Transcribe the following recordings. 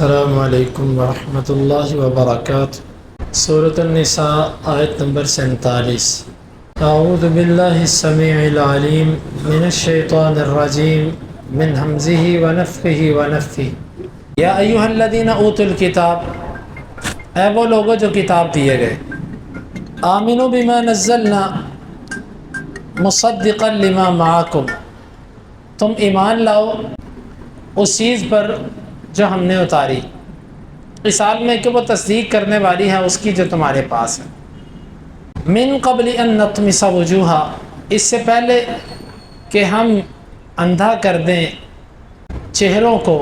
السلام علیکم ورحمۃ اللہ وبرکاتہ۔ سورۃ النساء آیت نمبر 47۔ اعوذ باللہ السمیع العلیم من الشیطان الرجیم من ہمزہ ونفخہ ونفثہ۔ یا ایھا الذین اوتوا الکتاب، اے وہ لوگوں جو کتاب دیے گئے، آمنوا بما نزلنا مصدقا لما معکم، تم ایمان لاؤ اس چیز پر جو ہم نے اتاری اس حال میں کہ وہ تصدیق کرنے والی ہے اس کی جو تمہارے پاس ہے۔ من قبل ان نطمس وجوہا، اس سے پہلے کہ ہم اندھا کر دیں چہروں کو،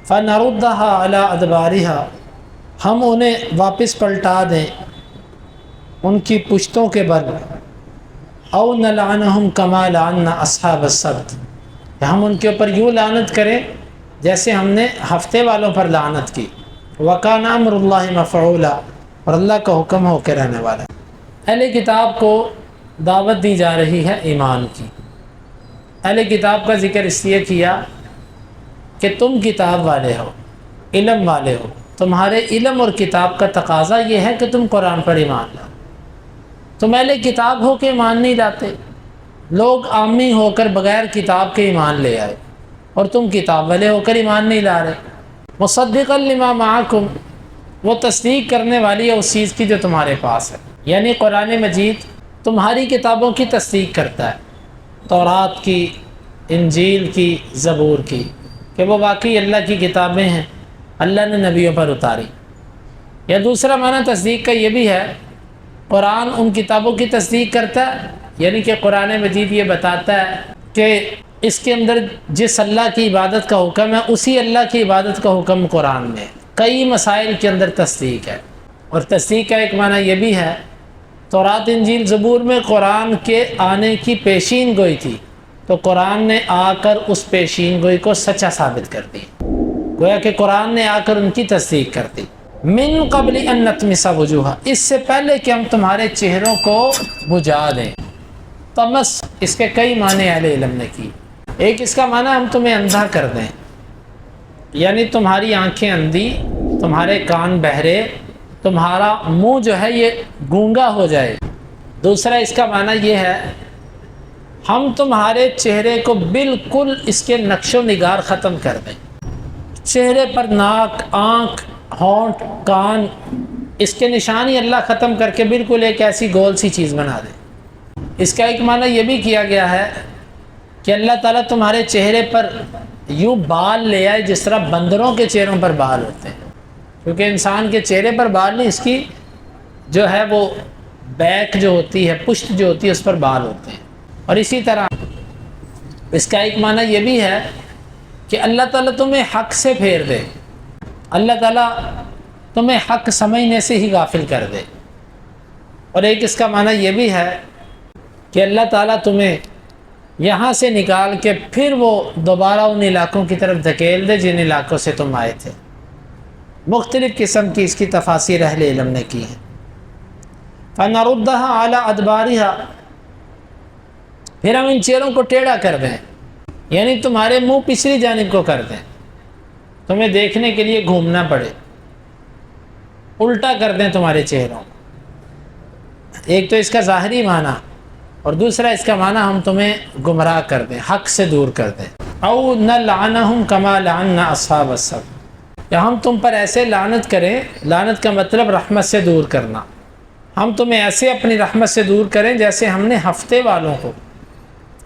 فنردھا علی ادبارہا، ہم انہیں واپس پلٹا دیں ان کی پشتوں کے بل، او نلعنہم کما لعنا اصحاب السبت، ہم ان کے اوپر یوں لعنت کریں جیسے ہم نے ہفتے والوں پر لعنت کی۔ وَكَانَ أَمْرُ اللَّهِ مَفْعُولًا، اور اللہ کا حکم ہو کے رہنے والا ہے۔ اہل کتاب کو دعوت دی جا رہی ہے ایمان کی۔ اہل کتاب کا ذکر اس لیے کیا کہ تم کتاب والے ہو، علم والے ہو، تمہارے علم اور کتاب کا تقاضا یہ ہے کہ تم قرآن پر ایمان لاؤ۔ تم اہل کتاب ہو کے ایمان نہیں لاتے، لوگ عامی ہو کر بغیر کتاب کے ایمان لے آئے، اور تم کتاب والے ہو کر ایمان نہیں لا رہے۔ مصدقا لما معکم، وہ تصدیق کرنے والی ہے اس چیز کی جو تمہارے پاس ہے، یعنی قرآن مجید تمہاری کتابوں کی تصدیق کرتا ہے، تورات کی، انجیل کی، زبور کی، کہ وہ واقعی اللہ کی کتابیں ہیں، اللہ نے نبیوں پر اتاری۔ یا دوسرا معنی تصدیق کا یہ بھی ہے، قرآن ان کتابوں کی تصدیق کرتا ہے، یعنی کہ قرآن مجید یہ بتاتا ہے کہ اس کے اندر جس اللہ کی عبادت کا حکم ہے اسی اللہ کی عبادت کا حکم قرآن میں ہے۔ کئی مسائل کے اندر تصدیق ہے، اور تصدیق کا ایک معنی یہ بھی ہے، تورات انجیل زبور میں قرآن کے آنے کی پیشین گوئی تھی، تو قرآن نے آ کر اس پیشین گوئی کو سچا ثابت کر دی، گویا کہ قرآن نے آ کر ان کی تصدیق کر دی۔ من قبل ان نطمس وجوہا، اس سے پہلے کہ ہم تمہارے چہروں کو بجھا دیں۔ تمس، اس کے کئی معنی اہل علم نے کی۔ ایک اس کا معنی ہم تمہیں اندھا کر دیں، یعنی تمہاری آنکھیں اندھی، تمہارے کان بہرے، تمہارا منہ جو ہے یہ گونگا ہو جائے۔ دوسرا اس کا معنی یہ ہے ہم تمہارے چہرے کو بالکل اس کے نقش و نگار ختم کر دیں، چہرے پر ناک، آنکھ، ہونٹ، کان، اس کے نشان ہی اللہ ختم کر کے بالکل ایک ایسی گول سی چیز بنا دے۔ اس کا ایک معنی یہ بھی کیا گیا ہے کہ اللہ تعالیٰ تمہارے چہرے پر یوں بال لے آئے جس طرح بندروں کے چہروں پر بال ہوتے ہیں، کیونکہ انسان کے چہرے پر بال نہیں، اس کی جو ہے وہ بیک جو ہوتی ہے، پشت جو ہوتی ہے، اس پر بال ہوتے ہیں۔ اور اسی طرح اس کا ایک معنی یہ بھی ہے کہ اللہ تعالیٰ تمہیں حق سے پھیر دے، اللہ تعالیٰ تمہیں حق سمجھنے سے ہی غافل کر دے۔ اور ایک اس کا معنی یہ بھی ہے کہ اللہ تعالیٰ تمہیں یہاں سے نکال کے پھر وہ دوبارہ ان علاقوں کی طرف دھکیل دے جن علاقوں سے تم آئے تھے۔ مختلف قسم کی اس کی تفاسیر اہل علم نے کی ہیں۔ فَنَرُدَّهَا عَلَىٰ أَدْبَارِهَا، پھر ہم ان چہروں کو ٹیڑھا کر دیں، یعنی تمہارے منہ پچھلی جانب کو کر دیں، تمہیں دیکھنے کے لیے گھومنا پڑے، الٹا کر دیں تمہارے چہروں کو۔ ایک تو اس کا ظاہری معنی، اور دوسرا اس کا معنی ہم تمہیں گمراہ کر دیں، حق سے دور کر دیں۔ او نلعنہم کما لعنا اصحاب السبت، یا ہم تم پر ایسے لعنت کریں، لعنت کا مطلب رحمت سے دور کرنا، ہم تمہیں ایسے اپنی رحمت سے دور کریں جیسے ہم نے ہفتے والوں کو،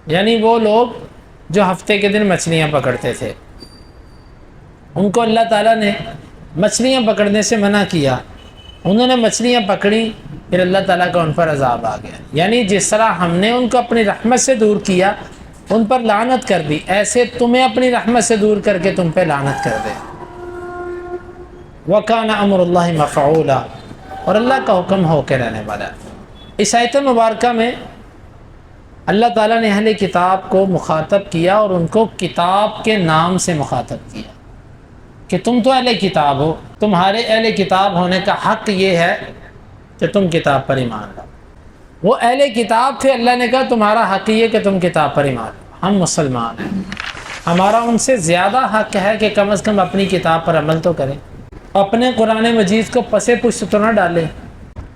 یعنی وہ لوگ جو ہفتے کے دن مچھلیاں پکڑتے تھے، ان کو اللہ تعالیٰ نے مچھلیاں پکڑنے سے منع کیا، انہوں نے مچھلیاں پکڑی، پھر اللہ تعالیٰ کا ان پر عذاب آ گیا۔ یعنی جس طرح ہم نے ان کو اپنی رحمت سے دور کیا، ان پر لعنت کر دی، ایسے تمہیں اپنی رحمت سے دور کر کے تم پہ لعنت کر دے۔ وَكَانَ أَمْرُ اللَّهِ مَفْعُولًا، اور اللہ کا حکم ہو کے رہنے والا ہے۔ اس آیت مبارکہ میں اللہ تعالیٰ نے اہل کتاب کو مخاطب کیا اور ان کو کتاب کے نام سے مخاطب کیا کہ تم تو اہل کتاب ہو، تمہارے اہل کتاب ہونے کا حق یہ ہے کہ تم کتاب پر ایمان لاؤ۔ وہ اہل کتاب تھے، اللہ نے کہا تمہارا حق یہ کہ تم کتاب پر ایمان لاؤ، ہم مسلمان ہیں۔ ہمارا ان سے زیادہ حق ہے کہ کم از کم اپنی کتاب پر عمل تو کریں، اپنے قرآن مجید کو پس پشت تو نہ ڈالیں،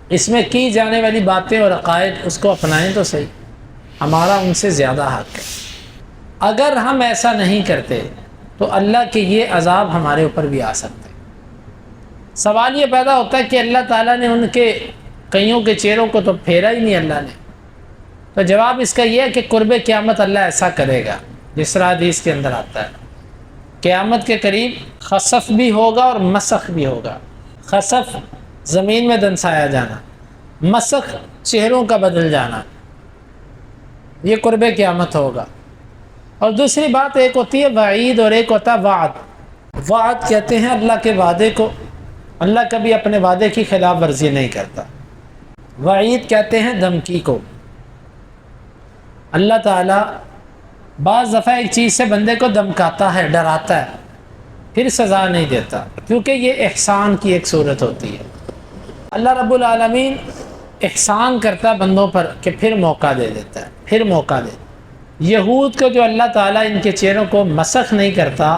اس میں کی جانے والی باتیں اور عقائد اس کو اپنائیں تو صحیح، ہمارا ان سے زیادہ حق ہے۔ اگر ہم ایسا نہیں کرتے تو اللہ کے یہ عذاب ہمارے اوپر بھی آ سکتے۔ سوال یہ پیدا ہوتا ہے کہ اللہ تعالیٰ نے ان کے کئیوں کے چہروں کو تو پھیرا ہی نہیں اللہ نے، تو جواب اس کا یہ ہے کہ قرب قیامت اللہ ایسا کرے گا جس طرح حدیث کے اندر آتا ہے، قیامت کے قریب خسف بھی ہوگا اور مسخ بھی ہوگا۔ خسف زمین میں دنسایا جانا، مسخ چہروں کا بدل جانا، یہ قرب قیامت ہوگا۔ اور دوسری بات ایک ہوتی ہے وعید اور ایک ہوتا ہے وعد۔ وعد کہتے ہیں اللہ کے وعدے کو، اللہ کبھی اپنے وعدے کی خلاف ورزی نہیں کرتا۔ وعید کہتے ہیں دھمکی کو۔ اللہ تعالیٰ بعض دفعہ ایک چیز سے بندے کو دھمکاتا ہے، ڈراتا ہے، پھر سزا نہیں دیتا، کیونکہ یہ احسان کی ایک صورت ہوتی ہے۔ اللہ رب العالمین احسان کرتا ہے بندوں پر کہ پھر موقع دے دیتا ہے، پھر موقع دے۔ یہود کو جو اللہ تعالیٰ ان کے چہروں کو مسخ نہیں کرتا،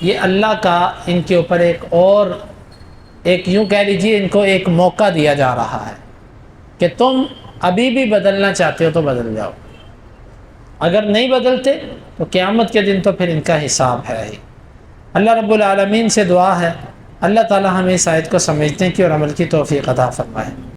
یہ اللہ کا ان کے اوپر ایک یوں کہہ لیجیے ان کو ایک موقع دیا جا رہا ہے کہ تم ابھی بھی بدلنا چاہتے ہو تو بدل جاؤ، اگر نہیں بدلتے تو قیامت کے دن تو پھر ان کا حساب ہے ہی۔ اللہ رب العالمین سے دعا ہے اللہ تعالی ہمیں اس آیت کو سمجھنے کی اور عمل کی توفیق عطا فرمائے۔